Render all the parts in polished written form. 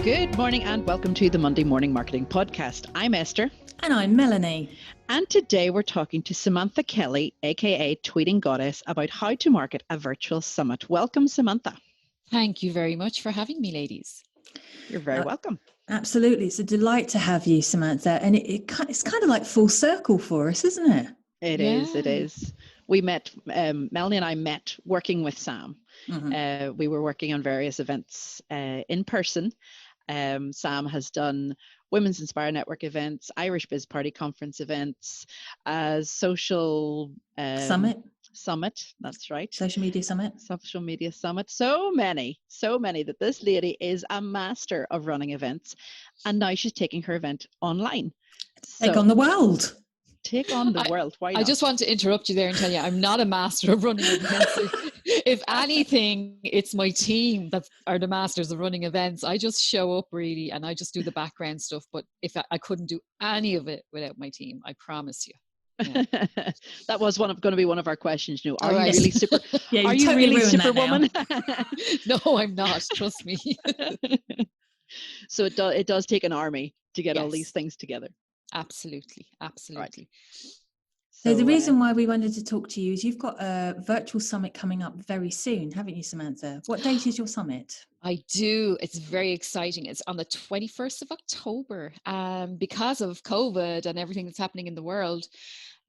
Good morning and welcome to the Monday Morning Marketing Podcast. I'm Esther. And I'm Melanie. And today we're talking to Samantha Kelly, aka Tweetinggoddess, about how to market a virtual summit. Welcome, Samantha. Thank you very much for having me, ladies. You're very welcome. Absolutely. It's a delight to have you, Samantha. And it's kind of like full circle for us, isn't it? It is. We met, Melanie and I met working with Sam. Mm-hmm. We were working on various events in person. Sam has done Women's Inspire Network events, Irish Biz Party Conference events, social summit. That's right. Social media summit. So many that this lady is a master of running events, and now she's taking her event online. Take on the world. Take on the world. Why not? I just want to interrupt you there and tell you I'm not a master of running events. If anything, it's my team that are the masters of running events. I just show up really and I just do the background stuff. But if I couldn't do any of it without my team, I promise you. Yeah. That was going to be one of our questions. Are you really super? Yeah, are you totally really superwoman? No, I'm not. Trust me. So it does take an army to get all these things together. Absolutely. Right. So the reason why we wanted to talk to you is you've got a virtual summit coming up very soon, haven't you, Samantha? What date is your summit? I do. It's very exciting. It's on the 21st of October. Because of COVID and everything that's happening in the world,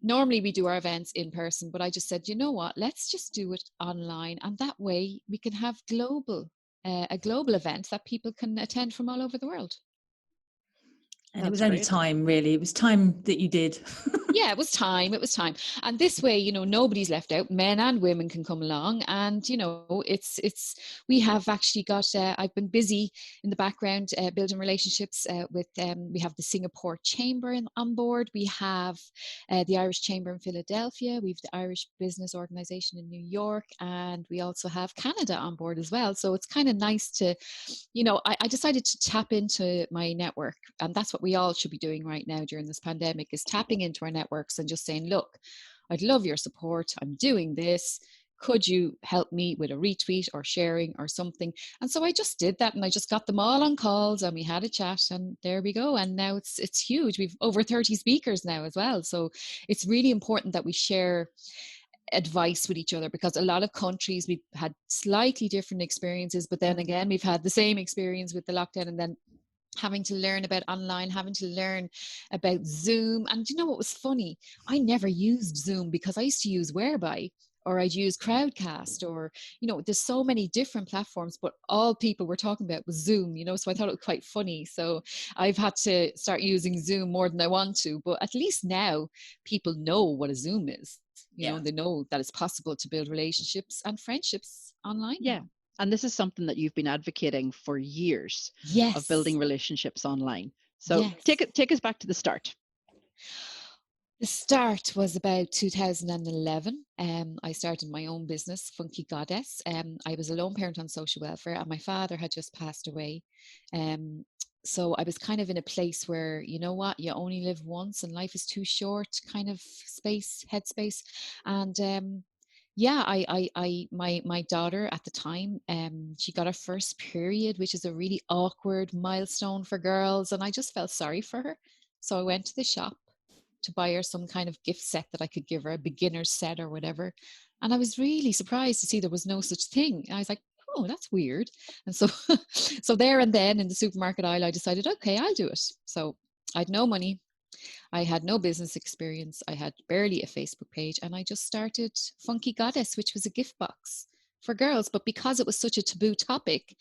normally we do our events in person, but I just said, you know what, let's just do it online. And that way we can have a global event that people can attend from all over the world. And it was only time, really. It was time that you did. Yeah, it was time. And this way, nobody's left out. Men and women can come along. And, we have actually got, I've been busy in the background building relationships with, we have the Singapore Chamber on board. We have the Irish Chamber in Philadelphia. We have the Irish Business Organization in New York. And we also have Canada on board as well. So it's kind of nice to, I decided to tap into my network. And that's what we all should be doing right now during this pandemic, is tapping into our networks and just saying, look, I'd love your support. I'm doing this. Could you help me with a retweet or sharing or something? And so I just did that, and I just got them all on calls and we had a chat, and there we go. And now it's huge. We've over 30 speakers now as well. So it's really important that we share advice with each other, because a lot of countries, we've had slightly different experiences, but then again, we've had the same experience with the lockdown, and then having to learn about online, having to learn about Zoom. And you know what was funny? I never used Zoom because I used to use Whereby, or I'd use Crowdcast, or, there's so many different platforms, but all people were talking about was Zoom, so I thought it was quite funny. So I've had to start using Zoom more than I want to, but at least now people know what a Zoom is. They know that it's possible to build relationships and friendships online. Yeah. And this is something that you've been advocating for years, of building relationships online. So take us back to the start. The start was about 2011. I started my own business, Tweetinggoddess. I was a lone parent on social welfare, and my father had just passed away. So I was kind of in a place where, you know what, you only live once and life is too short, kind of headspace. And my daughter at the time, she got her first period, which is a really awkward milestone for girls. And I just felt sorry for her. So I went to the shop to buy her some kind of gift set that I could give her, a beginner's set or whatever. And I was really surprised to see there was no such thing. And I was like, oh, that's weird. And so, so there and then in the supermarket aisle, I decided, okay, I'll do it. So I had no money. I had no business experience. I had barely a Facebook page, and I just started Tweetinggoddess, which was a gift box for girls. But because it was such a taboo topic,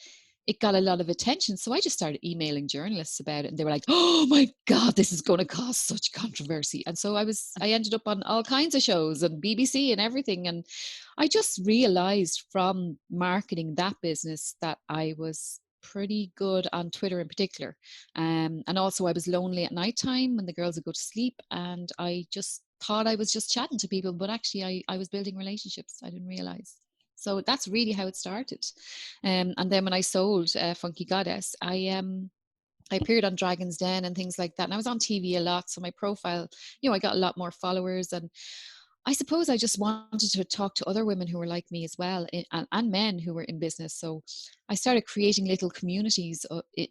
it got a lot of attention. So I just started emailing journalists about it, and they were like, oh my God, this is going to cause such controversy. And so I ended up on all kinds of shows and BBC and everything. And I just realized from marketing that business that I was pretty good on Twitter in particular. And also I was lonely at nighttime when the girls would go to sleep, and I just thought I was just chatting to people, but actually I was building relationships. I didn't realize. So that's really how it started. And then when I sold Tweetinggoddess, I appeared on Dragon's Den and things like that. And I was on TV a lot. So my profile, I got a lot more followers. And I suppose I just wanted to talk to other women who were like me as well, and men who were in business. So I started creating little communities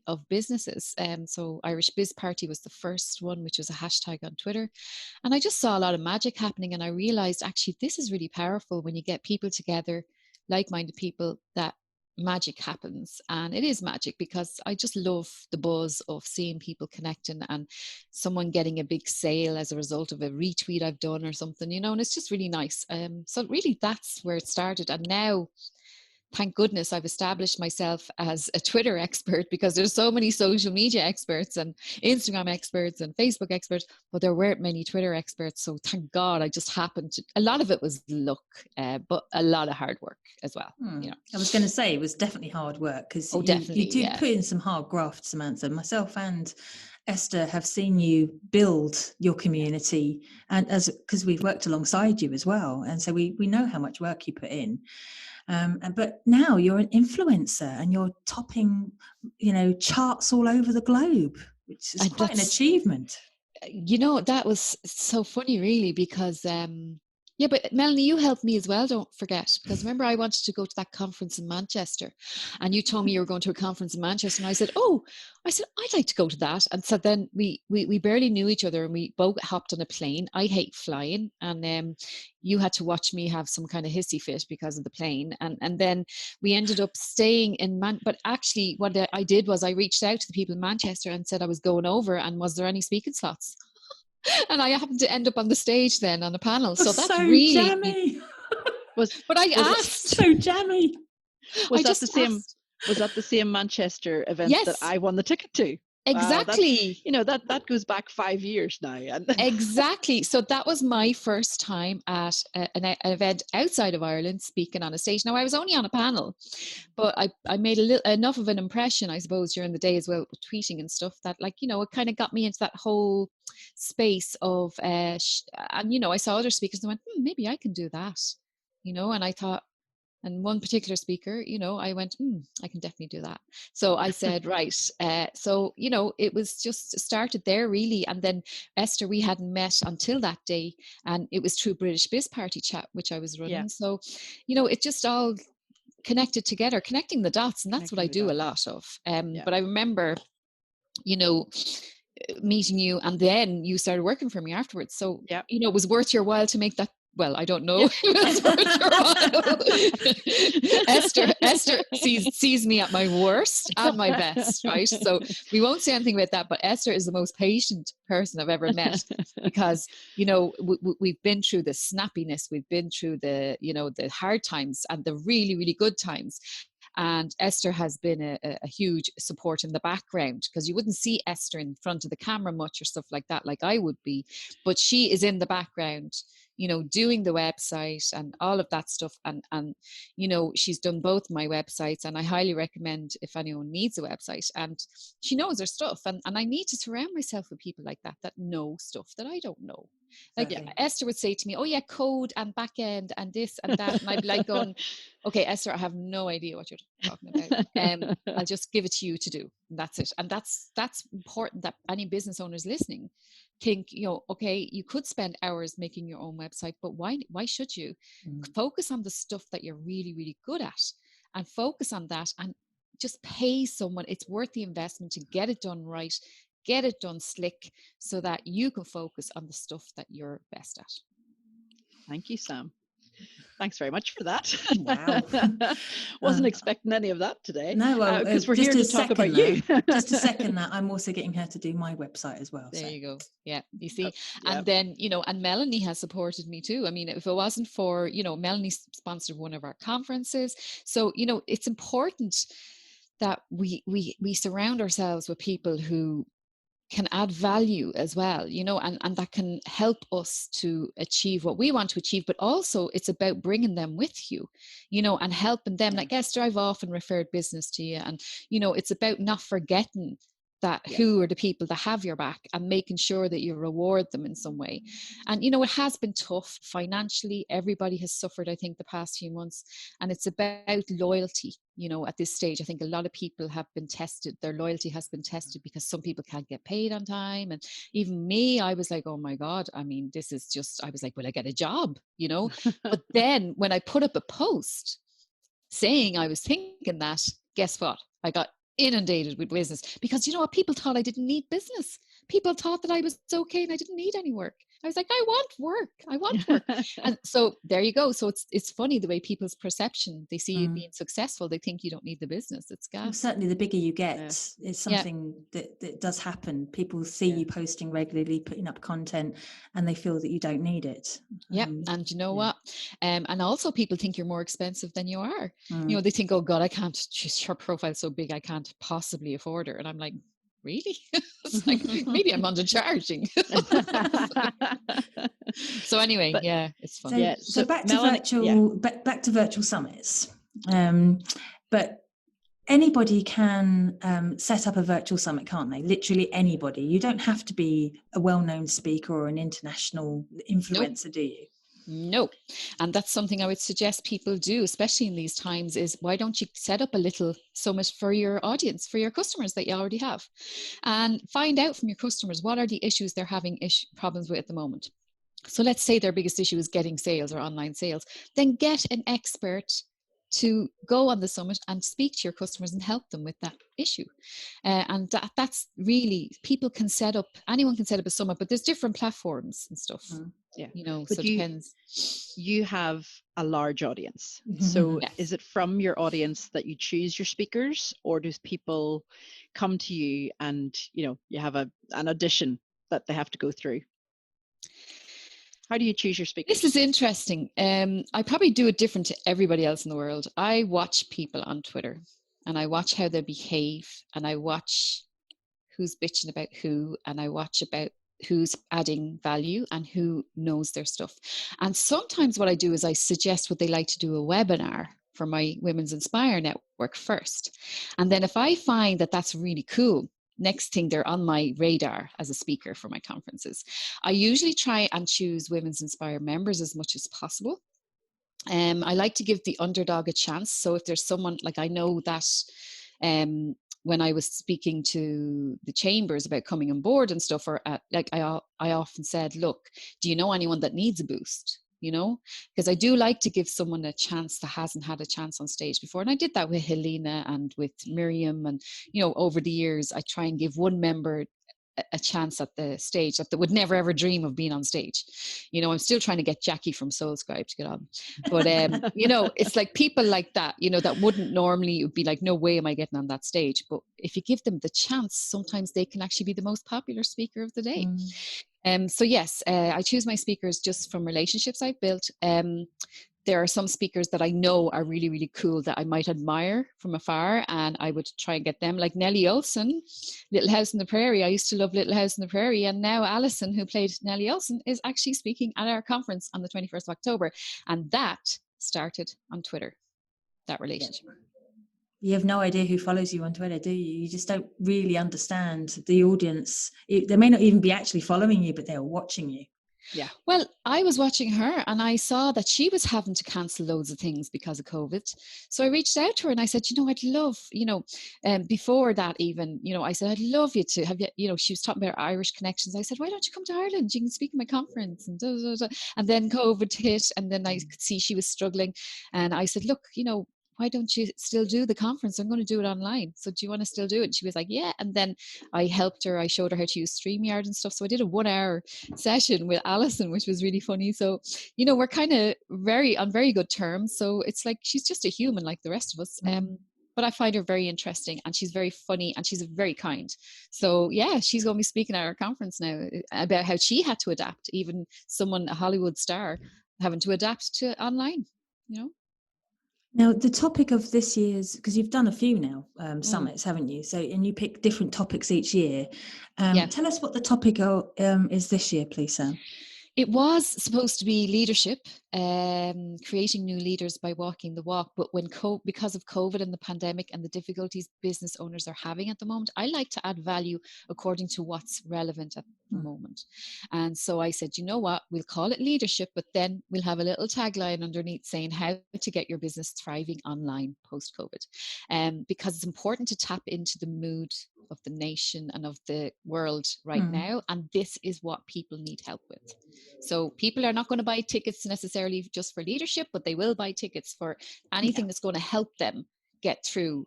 of businesses. So Irish Biz Party was the first one, which was a hashtag on Twitter. And I just saw a lot of magic happening. And I realized, actually, this is really powerful when you get people together, like-minded people, that magic happens. And it is magic, because I just love the buzz of seeing people connecting and someone getting a big sale as a result of a retweet I've done or something, and it's just really nice. So really that's where it started. And now, thank goodness, I've established myself as a Twitter expert, because there's so many social media experts and Instagram experts and Facebook experts, but there weren't many Twitter experts. So thank God I just happened to, a lot of it was luck, but a lot of hard work as well. I was going to say it was definitely hard work, because you did put in some hard graft, Samantha. Myself and Esther have seen you build your community, and because we've worked alongside you as well, and so we know how much work you put in. But now you're an influencer and you're topping, charts all over the globe, which is quite an achievement. That was so funny, really, because but Melanie, you helped me as well, don't forget, because remember I wanted to go to that conference in Manchester, and you told me you were going to a conference in Manchester, and I said I'd like to go to that. And so then we barely knew each other, and we both hopped on a plane. I hate flying, and you had to watch me have some kind of hissy fit because of the plane, and then we ended up staying in but actually what I did was I reached out to the people in Manchester and said I was going over, and was there any speaking slots? And I happened to end up on the stage then on a panel. So that's so really jammy. But I asked. So jammy. Was that the same Manchester event that I won the ticket to? Exactly. That goes back 5 years now. Exactly. So that was my first time at an event outside of Ireland, speaking on a stage. Now I was only on a panel, but I made enough of an impression, I suppose, during the day as well, with tweeting and stuff, that it kind of got me into that whole space of and I saw other speakers and I went, maybe I can do that, and I thought. And one particular speaker, I went, I can definitely do that. So I said, right. So, it was just started there, really. And then Esther, we hadn't met until that day. And it was through British Biz Party chat, which I was running. Yeah. So, it just all connected together, connecting the dots. And that's what I do a lot of. But I remember, meeting you, and then you started working for me afterwards. So, it was worth your while to make that. Well, I don't know. Esther sees me at my worst and my best, right? So we won't say anything about that, but Esther is the most patient person I've ever met, because, we've been through the snappiness, we've been through the, the hard times and the really, really good times. And Esther has been a huge support in the background, because you wouldn't see Esther in front of the camera much or stuff like that, like I would be. But she is in the background, doing the website and all of that stuff. And she's done both my websites, and I highly recommend if anyone needs a website. And she knows her stuff. And I need to surround myself with people like that know stuff that I don't know. Like Esther would say to me, oh yeah, code and back end and this and that. And I'd be like going, okay, Esther, I have no idea what you're talking about. I'll just give it to you to do. And that's it. And that's important, that any business owners listening think, okay, you could spend hours making your own website, but why should you? Focus on the stuff that you're really, really good at, and focus on that, and just pay someone. It's worth the investment to get it done right, get it done slick, so that you can focus on the stuff that you're best at. Thank you, Sam. Thanks very much for that. Wow. Wasn't expecting any of that today. No, because we're here to talk about you. Just to second that, I'm also getting her to do my website as well. There you go. Yeah, you see. And then, and Melanie has supported me too. I mean, if it wasn't for, Melanie sponsored one of our conferences. So, it's important that we surround ourselves with people who can add value as well, and that can help us to achieve what we want to achieve. But also it's about bringing them with you, and helping them. Like Esther, I've often referred business to you, and, it's about not forgetting that who are the people that have your back, and making sure that you reward them in some way. And, you know, it has been tough financially. Everybody has suffered, I think, the past few months. And it's about loyalty. You know, at this stage, I think a lot of people have been tested. Their loyalty has been tested because some people can't get paid on time. And even me, I was like, oh my God, I mean, this is just, I was like, will I get a job? You know, but then when I put up a post saying I was thinking that, guess what? I got inundated with business, because you know what, people thought I didn't need business. People thought that I was okay and I didn't need any work. I was like, I want work. And so there you go. So it's funny the way people's perception, they see you being successful, they think you don't need the business. It's gas. Well, certainly the bigger you get, it's something that does happen. People see you posting regularly, putting up content, and they feel that you don't need it. And you know what? And also people think you're more expensive than you are. You know, they think, oh God, I can't, her profile's so big, I can't possibly afford her. And I'm like, really? It's like, maybe I'm undercharging. So anyway, it's fun. So back to virtual summits. But anybody can set up a virtual summit, can't they? Literally anybody. You don't have to be a well-known speaker or an international influencer, do you? No. And that's something I would suggest people do, especially in these times, is why don't you set up a little summit for your audience, for your customers that you already have, and find out from your customers what are the issues they're having problems with at the moment. So let's say their biggest issue is getting sales or online sales. Then get an expert to go on the summit and speak to your customers and help them with that issue. And that's really, anyone can set up a summit, but there's different platforms and stuff. You know, but so it depends. You have a large audience. So is it from your audience that you choose your speakers, or do people come to you and, you know, you have an audition that they have to go through? How do you choose your speakers? This is interesting. I probably do it different to everybody else in the world. I watch people on Twitter, and I watch how they behave, and I watch who's bitching about who, and I watch about who's adding value and who knows their stuff. And sometimes what I do is I suggest would they like to do a webinar for my Women's Inspire network first. And then if I find that that's really cool, next thing they're on my radar as a speaker for my conferences. I usually try and choose Women's Inspire members as much as possible. I like to give the underdog a chance. So if there's someone, like I know that when I was speaking to the chambers about coming on board and stuff, or I often said, look, do you know anyone that needs a boost? You know, because I do like to give someone a chance that hasn't had a chance on stage before. And I did that with Helena and with Miriam. And, you know, over the years, I try and give one member a chance at the stage that they would never ever dream of being on stage. You know, I'm still trying to get Jackie from Soulscribe to get on, but you know, it's like people like that, you know, that wouldn't normally, it would be like, no way am I getting on that stage. But if you give them the chance, sometimes they can actually be the most popular speaker of the day. So yes, I choose my speakers just from relationships I've built. There are some speakers that I know are really, really cool that I might admire from afar, and I would try and get them, like Nellie Olson, Little House on the Prairie. I used to love Little House on the Prairie, and now Alison, who played Nellie Olson, is actually speaking at our conference on the 21st of October. And that started on Twitter, that relationship. You have no idea who follows you on Twitter, do you? You just don't really understand the audience. They may not even be actually following you, but they're watching you. Yeah. Well, I was watching her and I saw that she was having to cancel loads of things because of COVID. So I reached out to her and I said, you know, I'd love, you know, before that even, you know, I said, I'd love you to have, you know, she was talking about Irish connections. I said, why don't you come to Ireland? You can speak at my conference. And, and then COVID hit, and then I could see she was struggling. And I said, look, you know, why don't you still do the conference? I'm going to do it online. So do you want to still do it? And she was like, yeah. And then I helped her. I showed her how to use StreamYard and stuff. So I did a 1-hour session with Alison, which was really funny. So, you know, we're kind of on very good terms. So it's like, she's just a human like the rest of us. But I find her very interesting, and she's very funny, and she's very kind. So yeah, she's going to be speaking at our conference now about how she had to adapt, even someone, a Hollywood star, having to adapt to online, you know. Now, the topic of this year's, because you've done a few now, summits, haven't you? So, and you pick different topics each year. Tell us what the topic is this year, please, Sam. It was supposed to be leadership, creating new leaders by walking the walk. But because of COVID and the pandemic and the difficulties business owners are having at the moment, I like to add value according to what's relevant at the moment. And so I said, you know what, we'll call it leadership, but then we'll have a little tagline underneath saying how to get your business thriving online post-COVID. Because it's important to tap into the mood of the nation and of the world right now. And this is what people need help with. So people are not going to buy tickets necessarily just for leadership, but they will buy tickets for anything that's going to help them get through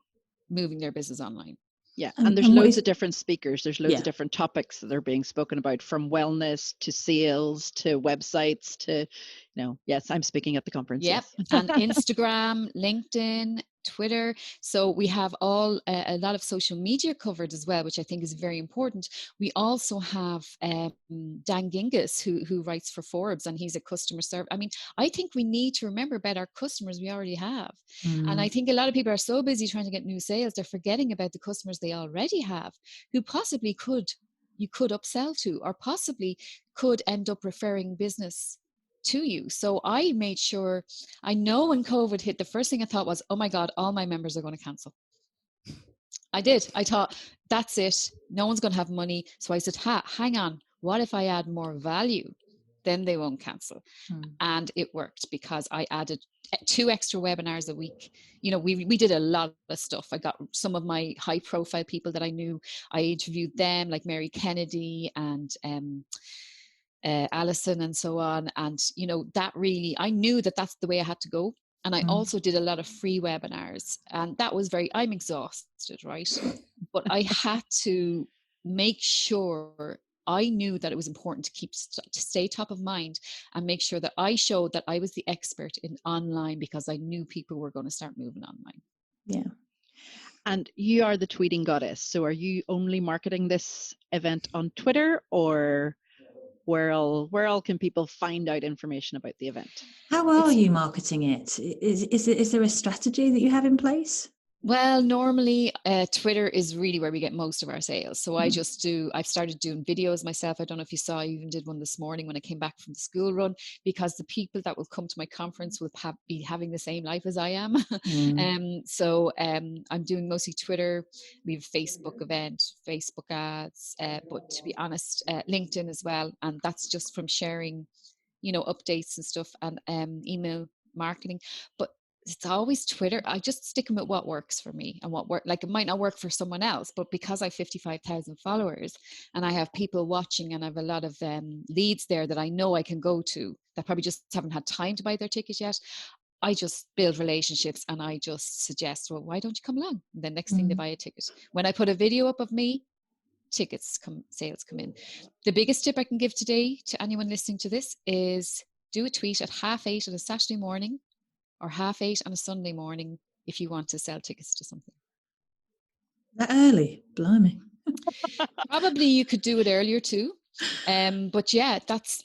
moving their business online. Yeah, and there's loads of different speakers. There's loads of different topics that are being spoken about, from wellness to sales to websites to, yes, I'm speaking at the conference. Yep, yes. And Instagram, LinkedIn, Twitter. So we have a lot of social media covered as well, which I think is very important. We also have Dan Gingiss, who writes for Forbes, and he's a customer service. I mean, I think we need to remember about our customers we already have. And I think a lot of people are so busy trying to get new sales, they're forgetting about the customers they already have, who possibly you could upsell to, or possibly could end up referring business to you. So I made sure, I know when COVID hit, the first thing I thought was, oh my God, all my members are going to cancel. I did. I thought, that's it. No one's going to have money. So I said, hang on, what if I add more value? Then they won't cancel. And it worked, because I added 2 extra webinars a week. We did a lot of stuff. I got some of my high profile people that I knew. I interviewed them, like Mary Kennedy and Alison and so on. And, that really, I knew that that's the way I had to go. And I also did a lot of free webinars, and that was I'm exhausted, right? But I had to make sure I knew that it was important to stay top of mind and make sure that I showed that I was the expert in online, because I knew people were going to start moving online. Yeah. And you are the Tweeting Goddess. So are you only marketing this event on Twitter, or where all can people find out information about the event? How are you marketing it? Is there a strategy that you have in place? Well, normally Twitter is really where we get most of our sales. So I've started doing videos myself. I don't know if you saw, I even did one this morning when I came back from the school run, because the people that will come to my conference will be having the same life as I am. So I'm doing mostly Twitter. We have a Facebook event, Facebook ads, but to be honest, LinkedIn as well. And that's just from sharing, updates and stuff, and email marketing. But it's always Twitter. I just stick them with what works for me and like it might not work for someone else, but because I have 55,000 followers and I have people watching and I have a lot of leads there that I know I can go to that probably just haven't had time to buy their ticket yet, I just build relationships and I just suggest, well, why don't you come along? And then next thing they buy a ticket. When I put a video up of me, sales come in. The biggest tip I can give today to anyone listening to this is do a tweet at 8:30 on a Saturday morning, or 8:30 on a Sunday morning, if you want to sell tickets to something. That early? Blimey. Probably you could do it earlier too. But yeah,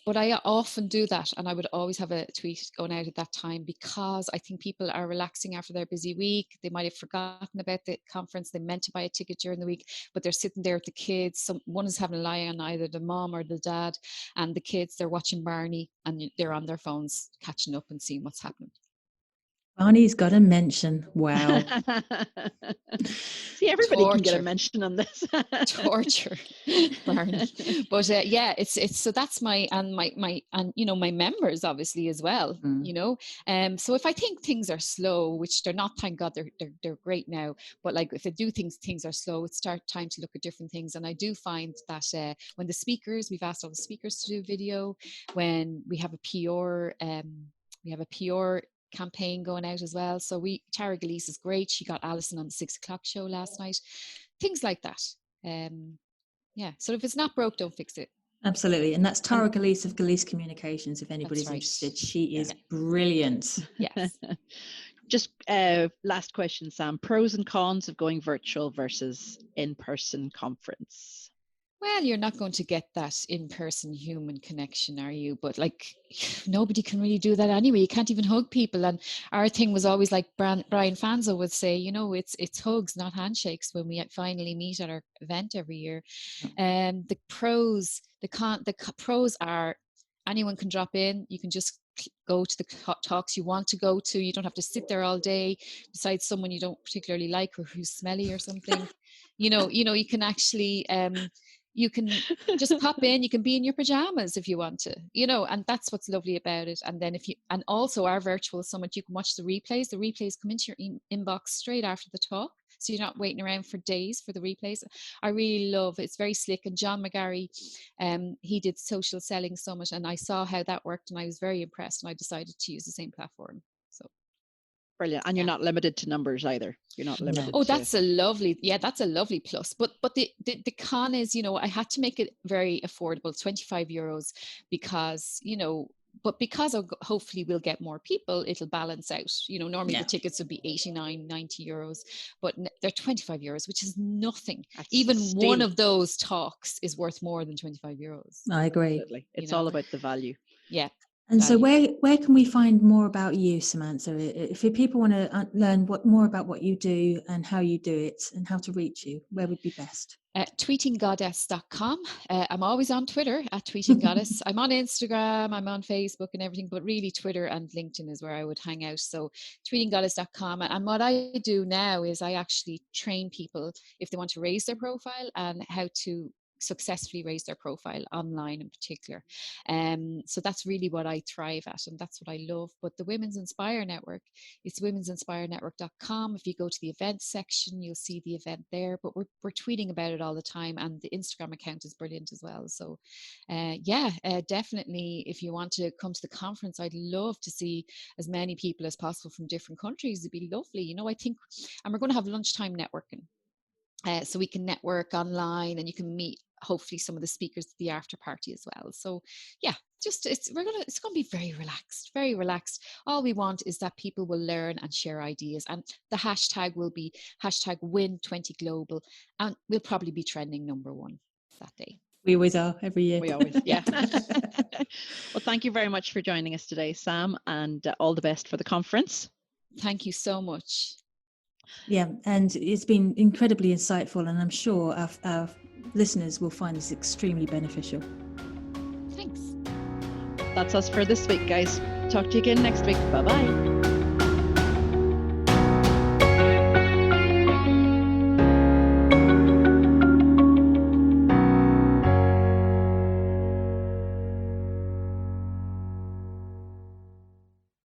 but I often do that, and I would always have a tweet going out at that time, because I think people are relaxing after their busy week. They might have forgotten about the conference. They meant to buy a ticket during the week, but they're sitting there with the kids. One is having a lie on either the mom or the dad, and the kids, they're watching Barney and they're on their phones catching up and seeing what's happening. Barney's got a mention. Wow. See, everybody can get a mention on this. Torture, Barney. But yeah, it's so that's my members obviously as well. So if I think things are slow, which they're not, thank God, they're great now. But like if I do things are slow, it's time to look at different things. And I do find that when we've asked all the speakers to do video, when we have a PR campaign going out as well. So Tara Gillese is great. She got Alison on the 6 o'clock show last night. Things like that. So if it's not broke, don't fix it. Absolutely. And that's Tara Gillese of Gillese Communications, if anybody's interested. She is brilliant. Yes. Just last question, Sam. Pros and cons of going virtual versus in-person conference. Well, you're not going to get that in-person human connection, are you? But like, nobody can really do that anyway. You can't even hug people. And our thing was always, like Brian Fanzo would say, it's hugs, not handshakes, when we finally meet at our event every year. The pros are anyone can drop in. You can just go to the talks you want to go to. You don't have to sit there all day beside someone you don't particularly like or who's smelly or something. You can actually you can just pop in. You can be in your pajamas if you want to, and that's what's lovely about it. And then and also our virtual summit, you can watch the replays. The replays come into your inbox straight after the talk, so you're not waiting around for days for the replays. I really love it. It's very slick. And John McGarry, he did Social Selling Summit, and I saw how that worked, and I was very impressed, and I decided to use the same platform. So brilliant. And you're not limited to numbers either. You're not limited. Oh, that's a lovely plus. But the con is, I had to make it very affordable, €25, because, but because hopefully we'll get more people, it'll balance out. Normally the tickets would be €89, €90, but they're €25, which is nothing. That's even steal. One of those talks is worth more than €25. I agree. Absolutely. It's all about the value. Yeah. And so where can we find more about you, Samantha? If people want to learn more about what you do and how you do it and how to reach you, where would be best? Tweetinggoddess.com. I'm always on Twitter at Tweetinggoddess. I'm on Instagram, I'm on Facebook and everything, but really Twitter and LinkedIn is where I would hang out. So Tweetinggoddess.com. And what I do now is I actually train people if they want to raise their profile and how to successfully raise their profile online in particular. So that's really what I thrive at, and that's what I love. But the Women's Inspire Network, it's women'sinspirenetwork.com. If you go to the events section, you'll see the event there, but we're tweeting about it all the time, and the Instagram account is brilliant as well. So definitely if you want to come to the conference, I'd love to see as many people as possible from different countries. It'd be lovely, I think, and we're going to have lunchtime networking. So we can network online, and you can meet hopefully some of the speakers at the after party as well. So yeah, it's going to be very relaxed. All we want is that people will learn and share ideas, and the hashtag will be #Win20Global, and we'll probably be trending #1 that day. We always are, every year. We always, yeah. Well, thank you very much for joining us today, Sam, and all the best for the conference. Thank you so much. Yeah, and it's been incredibly insightful, and I'm sure our listeners will find this extremely beneficial. Thanks. That's us for this week, guys. Talk to you again next week. Bye-bye.